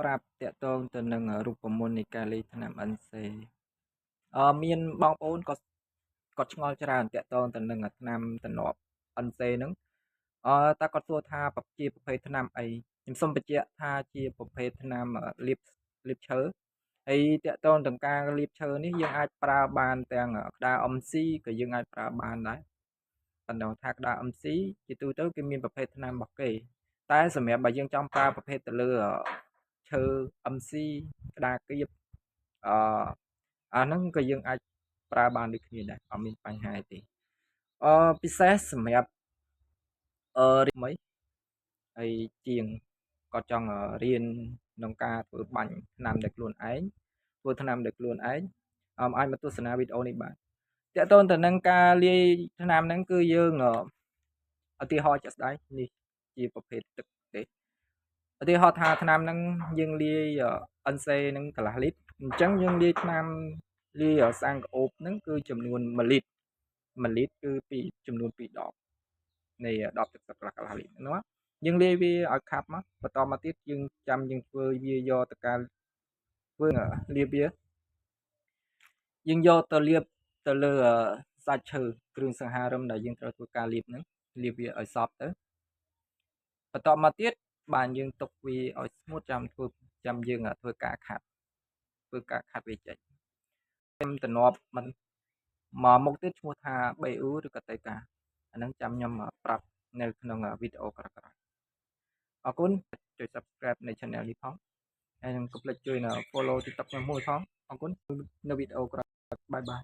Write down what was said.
ប្រាប់តាក់ទងទៅនឹងរូបមន្តនៃការលេងថ្នាំ NC មានបងប្អូនគាត់ឆ្ងល់ច្រើនតាក់ទងទៅនឹងថ្នាំទំនាប់ NC ហ្នឹងតើគាត់សួរថាជាប្រភេទថ្នាំអីខ្ញុំសូមបញ្ជាក់ថាជាប្រភេទថ្នាំលាបឈើហើយតាក់ទងនឹងការលាបឈើនេះយើងអាចប្រើបានទាំងក្តារ MC ក៏យើងអាចប្រើបានដែរប៉ុន្តែថាក្តារ MC ជាទូទៅគេមានប្រភេទថ្នាំរបស់គេតែសម្រាប់បើយើងចង់ប្រើប្រភេទទៅលើឈើ MC ក្តារគៀបអាហ្នឹងក៏យើងអាចប្រើបានដូចគ្នាដែរអត់មានបញ្ហាទេពិសេសសម្រាប់រីមីហើយជាងគាត់ចង់រៀនក្នុងការធ្វើបាញ់ថ្នាំដោយខ្លួនឯងធ្វើថ្នាំដោយខ្លួនឯងអាចមកទស្សនាវីដេអូនេះបានតើតើទៅនឹងការលាយថ្នាំហ្នឹងគឺយើងឧទាហរណ៍ជាក់ស្ដែងនេះជាប្រភេទទឹកទេឧទាហរណ៍ថាថ្នាំហ្នឹងយើងលាយNC ហ្នឹងកន្លះលីត្រអញ្ចឹងយើងលាយថ្នាំលាយសាំងក្អូបហ្នឹងគឺចំនួន1លីត្រគឺពីចំនួន2ដបនៃ10ទឹកកន្លះលីត្រណាយើងលាយវាឲ្យខាប់មកបន្តមកទៀតយើងចាំយើងធ្វើវាយកទៅការធ្វើលាបវាយើងយកទៅលាបទៅលើសាច់ឈើគ្រឿងសង្ហារឹមដែលយើងត្រូវធ្វើការលាបហ្នឹងលាបវាឲ្យសព្វទៅបន្តមកទៀតបានយើងទុកវាឲ្យស្ងួតចាំយើងធ្វើការខាត់វាចេញខ្ញុំទំនាប់មិនមកមុខទៀតឈ្មោះថា BU ឬក៏តេកាអាហ្នឹងចាំខ្ញុំប្រាប់នៅក្នុងវីដេអូក្រោយៗអរគុណចុច Subscribe នៃ Channel នេះផងហើយកុំភ្លេចជួយ follow TikTok ខ្ញុំមួយផងអរគុណនៅវីដេអូក្រោយបាយបាយ